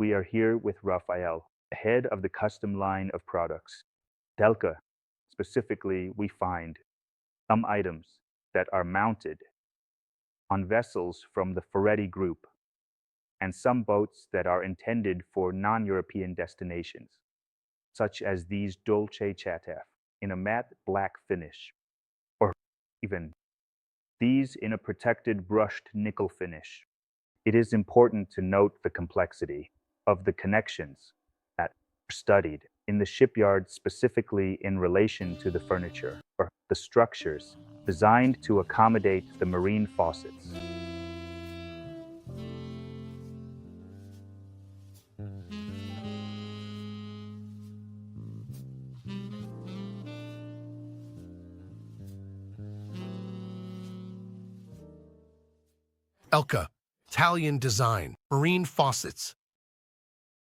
we are here with Raffaele, the head of the custom line of products. Delca, specifically, we find some items that are mounted on vessels from the Ferretti Group and some boats that are intended for non-European destinations, such as these Dolce Chataf in a matte black finish, or even these in a protected brushed nickel finish. It is important to note the complexity of the connections that are studied in the shipyard, specifically in relation to the furniture or the structures designed to accommodate the marine faucets. Elka, Italian design, marine faucets,